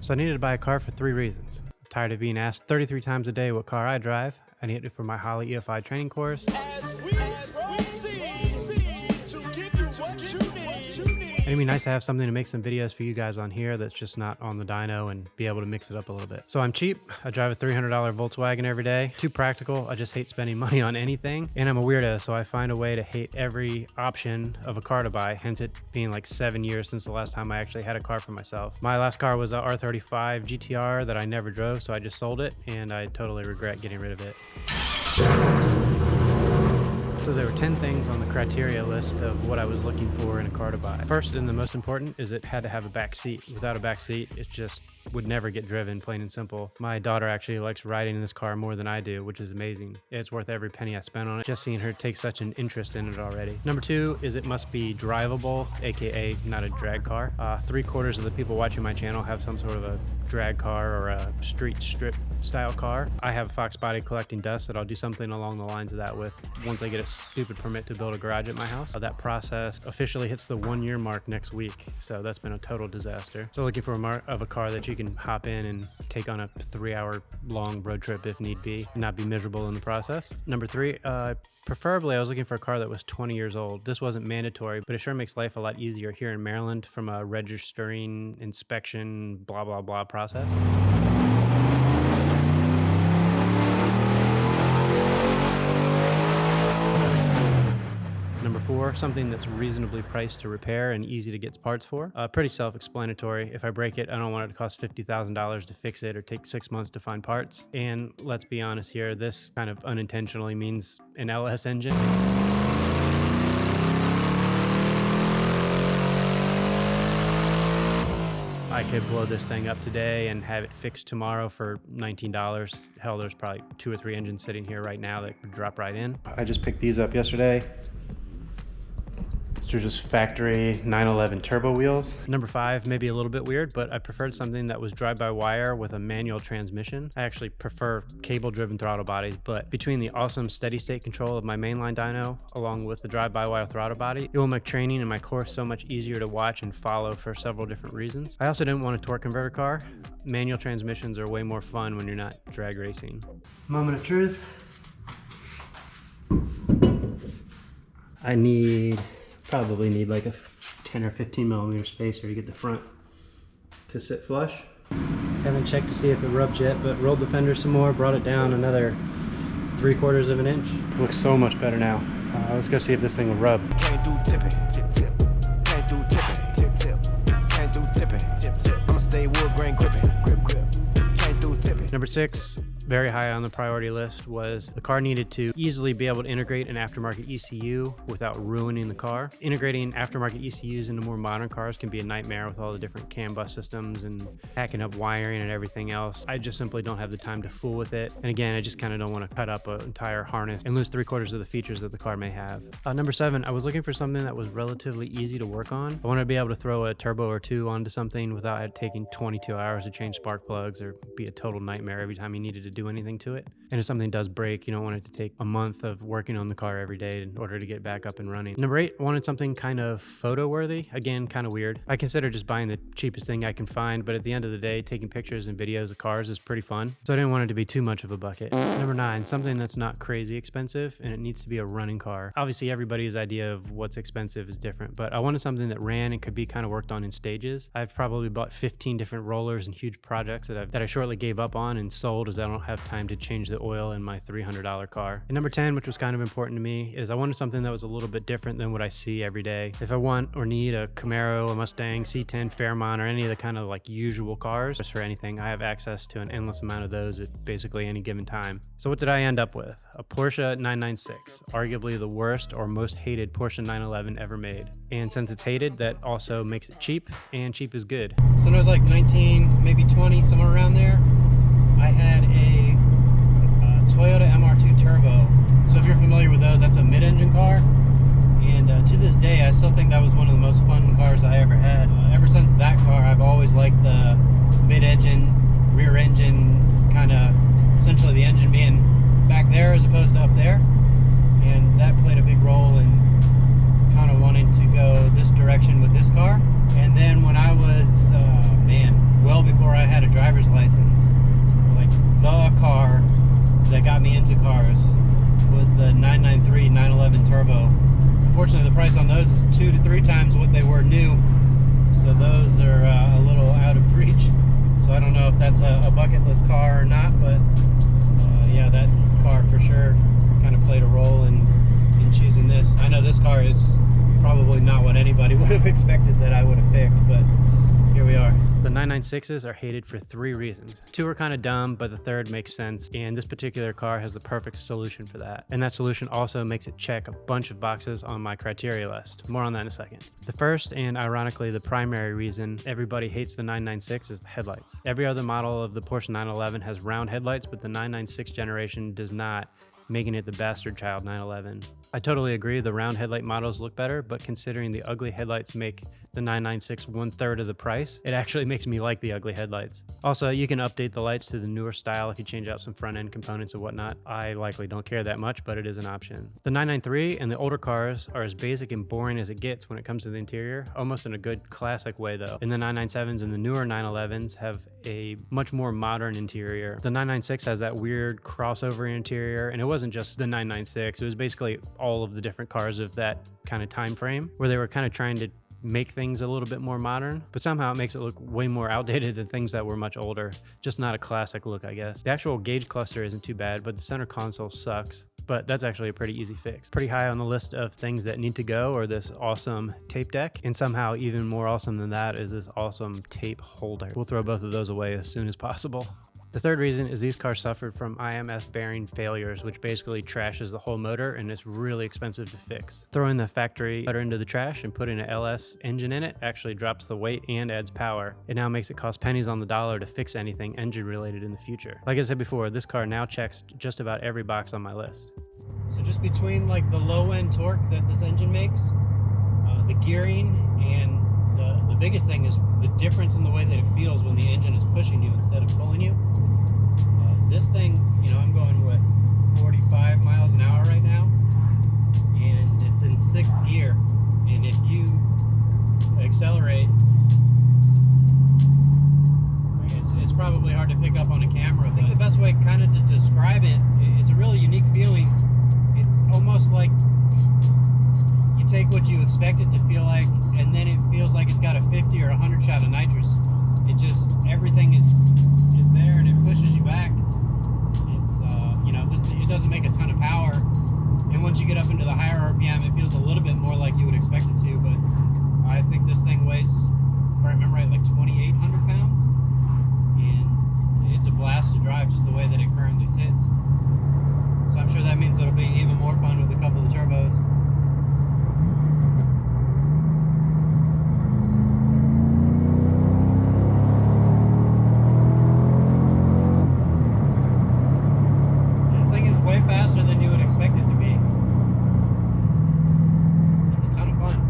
So I needed to buy a car for 3 reasons. I'm tired of being asked 33 times a day what car I drive. I need it for my Holley EFI training course. And it'd be nice to have something to make some videos for you guys on here that's just not on the dyno and be able to mix it up a little bit. So I'm cheap. I drive a $300 Volkswagen every day. Too practical. I just hate spending money on anything. And I'm a weirdo, so I find a way to hate every option of a car to buy, hence it being like 7 years since the last time I actually had a car for myself. My last car was a R35 GTR that I never drove, so I just sold it, and I totally regret getting rid of it. So there were 10 things on the criteria list of what I was looking for in a car to buy. First and the most important is it had to have a back seat. Without a back seat, it just would never get driven, plain and simple. My daughter actually likes riding in this car more than I do, which is amazing. It's worth every penny I spent on it, just seeing her take such an interest in it already. Number 2 is it must be drivable, aka not a drag car. 3/4 of the people watching my channel have some sort of a drag car or a street strip style car. I have a Fox body collecting dust that I'll do something along the lines of that with once I get a stupid permit to build a garage at my house. That process officially hits the 1-year mark next week, so that's been a total disaster. So looking for a car that you can hop in and take on a 3-hour long road trip if need be, and not be miserable in the process. Number 3, preferably I was looking for a car that was 20 years old. This wasn't mandatory, but it sure makes life a lot easier here in Maryland from a registering, inspection, blah, blah, blah process. Number 4, something that's reasonably priced to repair and easy to get parts for. Pretty self-explanatory. If I break it, I don't want it to cost $50,000 to fix it or take 6 months to find parts. And let's be honest here, this kind of unintentionally means an LS engine. I could blow this thing up today and have it fixed tomorrow for $19. Hell, there's probably 2 or 3 engines sitting here right now that could drop right in. I just picked these up yesterday. They're just factory 911 turbo wheels. Number 5, maybe a little bit weird, but I preferred something that was drive-by-wire with a manual transmission. I actually prefer cable-driven throttle bodies, but between the awesome steady-state control of my mainline dyno, along with the drive-by-wire throttle body, it will make training and my course so much easier to watch and follow for several different reasons. I also didn't want a torque converter car. Manual transmissions are way more fun when you're not drag racing. Moment of truth. Probably need like a 10 or 15 millimeter spacer to get the front to sit flush. Haven't checked to see if it rubs yet, but rolled the fender some more, brought it down another 3/4 of an inch. Looks so much better now. Let's go see if this thing will rub. Can't do tipping, tip tip. Can't do tipping, tip tip. Can't do tipping, tip tip. I'ma stay wood grain gripping, grip grip. Can't do tipping. Number 6, very high on the priority list, was the car needed to easily be able to integrate an aftermarket ECU without ruining the car. Integrating aftermarket ECUs into more modern cars can be a nightmare with all the different CAN bus systems and hacking up wiring and everything else. I just simply don't have the time to fool with it. And again, I just kind of don't want to cut up an entire harness and lose 3/4 of the features that the car may have. Number 7, I was looking for something that was relatively easy to work on. I wanted to be able to throw a turbo or 2 onto something without it taking 22 hours to change spark plugs or be a total nightmare every time you needed to do anything to it. And if something does break, you don't want it to take a month of working on the car every day in order to get back up and running. Number 8, I wanted something kind of photo worthy. Again, kind of weird. I consider just buying the cheapest thing I can find, but at the end of the day, taking pictures and videos of cars is pretty fun. So I didn't want it to be too much of a bucket. Number 9, something that's not crazy expensive, and it needs to be a running car. Obviously, everybody's idea of what's expensive is different, but I wanted something that ran and could be kind of worked on in stages. I've probably bought 15 different rollers and huge projects that I shortly gave up on and sold as I don't have time to change the oil in my $300 car. And number 10, which was kind of important to me, is I wanted something that was a little bit different than what I see every day. If I want or need a Camaro, a Mustang, C10, Fairmont, or any of the kind of like usual cars, just for anything, I have access to an endless amount of those at basically any given time. So what did I end up with? A Porsche 996, arguably the worst or most hated Porsche 911 ever made. And since it's hated, that also makes it cheap, and cheap is good. So when I was like 19, maybe 20, somewhere around there, I had a Toyota MR2 Turbo. So if you're familiar with those, that's a mid-engine car. And to this day, I still think that was one of the most fun cars I ever had. Ever since that car, I've always liked the mid-engine, rear-engine, kind of essentially the engine being back there as opposed to up there. And that played a big role in kind of wanting to go this direction with this car. And then when I was, well before I had 993 911 turbo. Unfortunately, the price on those is 2 to 3 times what they were new, so those are a little out of reach. So I don't know if that's a bucket list car or not, but yeah, that car for sure kind of played a role in choosing this. I know this car is probably not what anybody would have expected that I would have picked, but here we are. The 996s are hated for 3 reasons. 2 are kind of dumb, but the third makes sense, and this particular car has the perfect solution for that. And that solution also makes it check a bunch of boxes on my criteria list. More on that in a second. The first, and ironically the primary reason everybody hates the 996 is the headlights. Every other model of the Porsche 911 has round headlights, but the 996 generation does not, making it the bastard child 911. I totally agree the round headlight models look better, but considering the ugly headlights make the 996 1/3 of the price, it actually makes me like the ugly headlights. Also, you can update the lights to the newer style if you change out some front end components and whatnot. I likely don't care that much, but it is an option. The 993 and the older cars are as basic and boring as it gets when it comes to the interior, almost in a good classic way though. And the 997s and the newer 911s have a much more modern interior. The 996 has that weird crossover interior, and it wasn't just the 996, it was basically all of the different cars of that kind of time frame where they were kind of trying to make things a little bit more modern, but somehow it makes it look way more outdated than things that were much older. Just not a classic look, I guess. The actual gauge cluster isn't too bad, but the center console sucks. But that's actually a pretty easy fix. Pretty high on the list of things that need to go are this awesome tape deck, and somehow even more awesome than that is this awesome tape holder. We'll throw both of those away as soon as possible. The third reason is these cars suffered from IMS bearing failures, which basically trashes the whole motor, and it's really expensive to fix. Throwing the factory motor into the trash and putting an LS engine in it actually drops the weight and adds power. It now makes it cost pennies on the dollar to fix anything engine related in the future. Like I said before, this car now checks just about every box on my list. So just between like the low end torque that this engine makes, the gearing, and the biggest thing is the difference in the way that it feels when the engine is pushing you instead of pulling you. This thing, you know, I'm going with 45 miles an hour right now, and it's in 6th gear, and if you accelerate, it's probably hard to pick up on a camera. I think the best way kind of to describe it, it's a really unique feeling. It's almost like you take what you expect it to feel like, and then it feels like it's got a 50 or 100 shot of nitrous. It just, everything is there, and it pushes you back. It's, you know, it doesn't make a ton of power, and once you get up into the higher RPM, it feels a little bit more like you would expect it to, but I think this thing weighs, if I remember right, like 2,800 pounds, and it's a blast to drive just the way that it currently sits. So I'm sure that means it'll be even more fun with a couple of turbos. Faster than you would expect it to be. It's a ton of fun.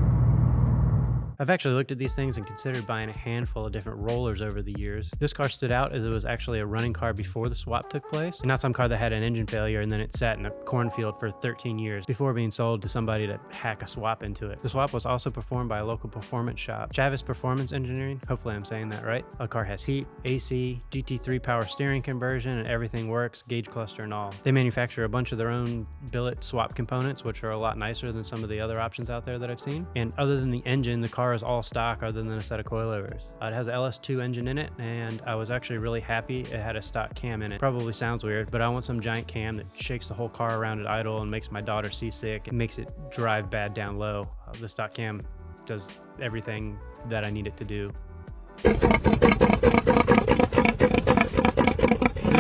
I've actually looked at these things and considered buying a handful of different rollers over the years. This car stood out as it was actually a running car before the swap took place, and not some car that had an engine failure and then it sat in a cornfield for 13 years before being sold to somebody to hack a swap into it. The swap was also performed by a local performance shop, Chavis Performance Engineering. Hopefully I'm saying that right. The car has heat, AC, GT3 power steering conversion, and everything works, gauge cluster and all. They manufacture a bunch of their own billet swap components, which are a lot nicer than some of the other options out there that I've seen. And other than the engine, the car is all stock other than a set of coilovers. It has an LS2 engine in it, and I was actually really happy it had a stock cam in it. Probably sounds weird, but I want some giant cam that shakes the whole car around at idle and makes my daughter seasick and makes it drive bad down low. The stock cam does everything that I need it to do. Threw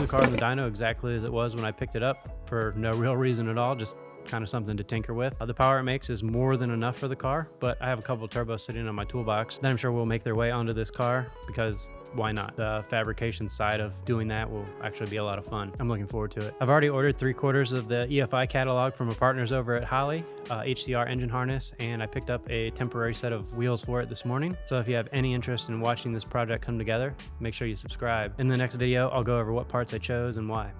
the car in the dyno exactly as it was when I picked it up for no real reason at all, just kind of something to tinker with. The power it makes is more than enough for the car, but I have a couple of turbos sitting on my toolbox that I'm sure will make their way onto this car, because why not? The fabrication side of doing that will actually be a lot of fun. I'm looking forward to it. I've already ordered 3/4 of the EFI catalog from our partners over at Holley, HCR engine harness, and I picked up a temporary set of wheels for it this morning. So if you have any interest in watching this project come together, make sure you subscribe. In the next video, I'll go over what parts I chose and why.